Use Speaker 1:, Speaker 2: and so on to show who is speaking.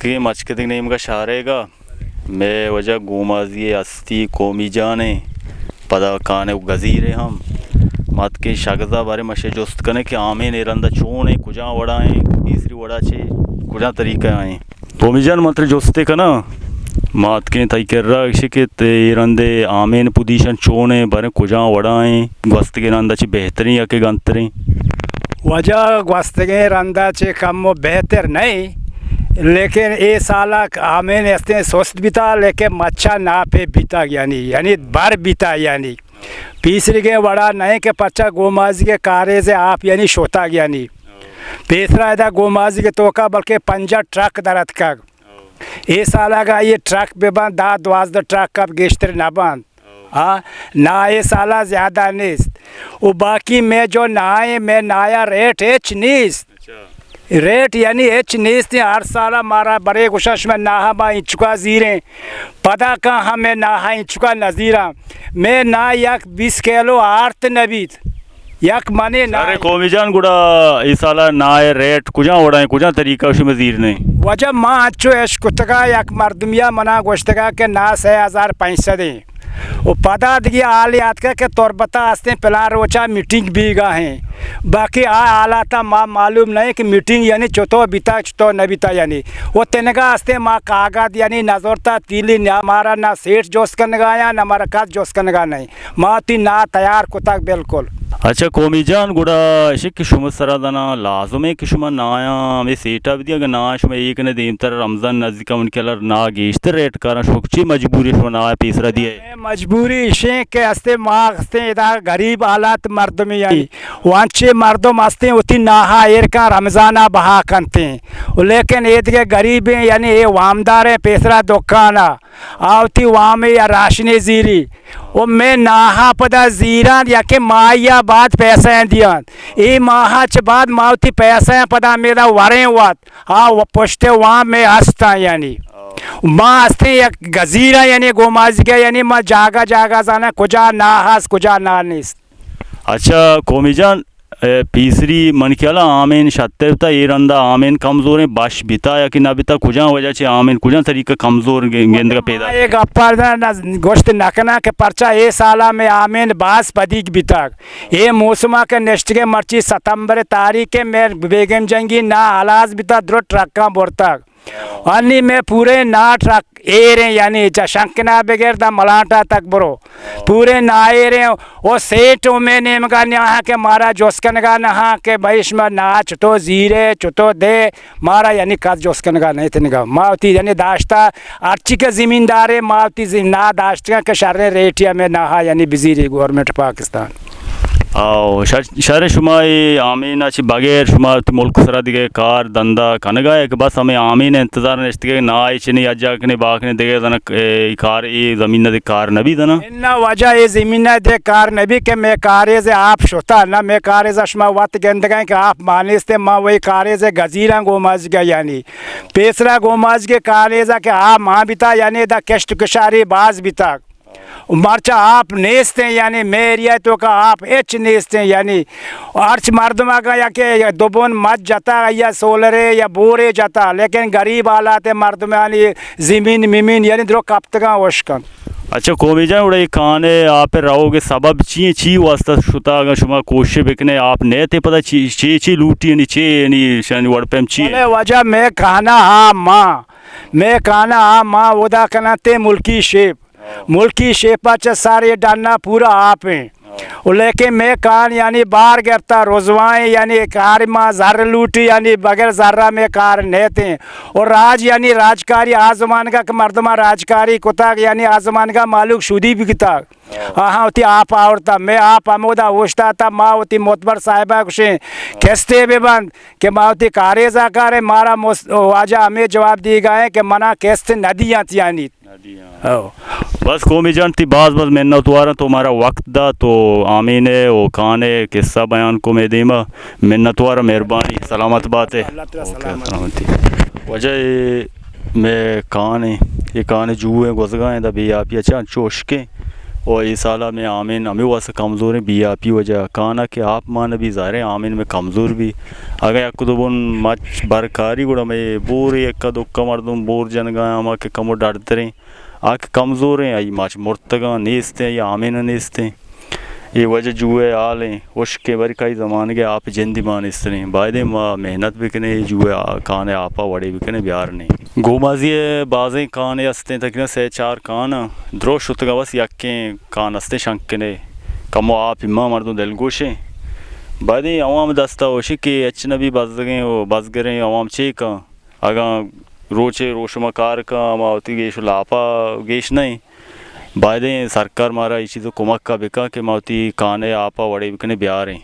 Speaker 1: Matki name ka sharega me wajah gomazi asti qomi jane pada kane gazire ham matke shagza bare mashe jost kane ke amen eranda chone kuja wadae tisri wada che kuja tarika hai qomi jan mantre joste kana matke tai kerra shike te erande amen pudishan chone bare kuja wadae gwastige randa che behtari ya ke gantre
Speaker 2: वजह gwastige randa che kam बेहतर नहीं लेकिन ये साला आमेन ऐसे स्वस्थ बिता लेके मच्छा ना पे बिता यानी बार बिता यानी तीसरी के बड़ा नहीं के पच्चा गोमाजी के कारे से आप यानी शोता यानी तीसरा इधर गोमाजी के तो का बल्कि पंजा ट्रक दरत का ये साला का ये ट्रक पे बंद दाद वाज द ट्रक का गेस्टर ना बंद हाँ ना ये साला ज़्यादा नहीं वो बाकी मैं जो नाए मैं नाया रेट एच नीस रेट यानी एच नीस हर साल मारा बड़े गुशश में नाहा बा इंचुका जीरे पता का हमें नाहा इंचुका नजीरा मैं ना यक 20 किलो आर्त नबीत यक मने ना
Speaker 1: अरे कोमिजान गुड़ा इस साला नाए रेट कुजा उड़ाए कुजा तरीका उसी मजीर ने
Speaker 2: वजह माँ अच्छो एश कुत्तका यक मर्दमिया मना गोश्तका के ना 6000 पैसा दें वो पता दिया आल याद के तौर बता आस्ते पिला रोचा मीटिंग भी गा हैं बाकी आला था माँ मालूम नहीं कि मीटिंग यानी चौथो बिता चौथो न बिता यानी वो तेनका आस्ते माँ कागज यानी नजरता तीली ना मारा ना सेठ जोश करने गाया ना मारा काज जोश करने गा नहीं माँ ती ना तैयार कुता बिल्कुल
Speaker 1: अच्छा कोमिजान गुड़ा ऐसे किशुमत सरादाना लाजम है किशुमा नाया हमें सेटा भी दिया अगर ना शुमा एक ने दीम तर रमज़ान नज़दीक उनके अलर ना गेश्तर रेट करा शुक्ची मजबूरी शुमा ना तीसरा दिया
Speaker 2: मजबूरी इशे के हस्ते माँ हस्ते इधर गरीब हालात मर्द में आई वांचे मर्दों हस्ते उती नाहा एर का रमज़ाना बहा करते हैं लेकिन ये के गरीब हैं यानी ये वामदार है पेसरा दुकाना आवती वाम या राशने जीरी वो मैं नाहा पदा जीरा या के माया बाद पैसा दिया ये माहा च बाद मावती पैसा पदा मेरा वरे वात हाँ वो पुष्टे वहाँ में हंसता यानी माँ हंसते या गजीरा यानी गोमाज गया यानी माँ जागा जागा जाना कुजा ना हंस कुजा ना निस
Speaker 1: अच्छा कोमिजान तीसरी मन ख्याला आमेन शत्ता ये रंदा आमेन कमजोर है बाश बिता या कि ना बिता कुजा वजह से आमेन कुजा तरीका कमजोर गेंद का पैदा
Speaker 2: एक अपर गोश्त नकना के पर्चा ये साला में आमेन बास पदीक बिता ये मौसमा के नेक्स्ट के मर्ची सितंबर तारीख के मैं बेगम जंगी ना हलास बिता द्रो ट्रक का बोरता अन्नी में पूरे ना ट्रक एरे यानी शंकना बगैर दा मलाटा तक बरो पूरे ना एरे वो सेठ में नेम का यहाँ के मारा जोस्कन का नहा के बैश में ना चुतो जीरे चुतो दे मारा यानी कद जोस्कन का नहीं थे का मावती यानी दाश्ता अर्ची के ज़मींदारे मावती ना दाश्ता के शर्रे रेटिया में नहा यानी बिजीरी गवर्नमेंट पाकिस्तान
Speaker 1: आओ शहर शुमा ये आमीन अच्छी बगैर शुमा मुल्क सरा दिखे कार धंधा कनगा है कि बस हमें आमीन इंतजार नश्ते ना इचने अज्जा के बाग ने देखे जना कार ये ज़मीन दे कार नबी दना
Speaker 2: इन्ना वजह ये ज़मीन दे कार नबी के मैं कारे से आप शोता ना मैं कारे से शुमा वत गेंद गए कि आप माने से माँ वही कारे से गजीरा गोमाज का यानी पेसरा गोमाज के कारे से कि आप माँ बिता यानी दा कष्ट कुशारी बाज बिता मर्चा आप नेस्ते यानी मेरिया तो का आप एच नेस्ते यानी अर्च मर्दमा का या के दोबन मत जाता या सोलरे या बोरे जाता लेकिन गरीब हालात मर्दमा यानी ज़मीन मिमीन यानी दो कब तक वशकन
Speaker 1: अच्छा कोमिजान उड़े खाने आप रहोगे सबब ची ची वास्ता शुता अगर शुमा कोशिश बिकने आप ने ते पता ची ची ची लूटी यानी ची यानी शन वर्ड ची
Speaker 2: वजह मैं खाना हाँ माँ मैं खाना हाँ माँ उदा कनाते मुल्की शेपा च सारे डालना पूरा आप हैं लेकिन मैं कान यानी बाहर गिरता रोजवाएं यानी कार माँ ज़र लूटी यानी बगैर ज़र्रा में कार नेते हैं और राज यानी राजकारी आजमान का मर्दमा राजकारी कुता यानी आजमान का मालूक शुदी भी किता हाँ होती आप आवड़ता मैं आप आमोदा होशता था माँ होती मोतबर साहिबा कुछ कैस्ते बेबंद के माँ होती कारे जाकारे मारा वाजा हमें जवाब दी गए कि मना कैस्ते नदियाँ थी यानी
Speaker 1: बस कौमी जानती बस मैंने उतवारा तो हमारा वक्त दा तो आमीन है वो खान है किस्सा बयान को मैं देमा मिन्नतवारा मेहरबानी सलामत बात है वजह मैं खान है ये खान जू है गुजगा है दा भी आप अच्छा चोश के اور یہ سالہ میں آمین ہمیں واسه کمزور ہیں بی آپ ہی وجہ کانا کہ آپ مان بھی ظاہر ہیں آمین میں کمزور بھی اگر یک دو مچ برکاری گوڑا میں بوری ایک دکا مردم بور جنگا ہما کہ کمو ڈرتے رہیں آکھ کمزور ہیں آئی مچ مرتگاں نیستے ہیں یا آمین نیستے ہیں یہ وجہ جوئے آل ہیں وشکے برکائی زمان کے آپ جندی مان اس طرح بائدے ما محنت بکنے جوئے کانے آپا وڑے بکنے بیار نہیں گومازی بازیں کانے استے تکنے سے چار کان درو شتگا بس یکیں کان استے شنکنے کمو آپ اما مردوں دل گوشیں بائدے عوام دستا ہوشی کہ اچنبی بزگیں و بزگریں عوام چیکا اگاں روچے روشما کار کا ماوتی گیش لاپا گیش نہیں بائدیں سرکار مارا یہ چیزوں کمک کا بکا کہ ماوتی کانے آپا وڑے بکنے بیار ہیں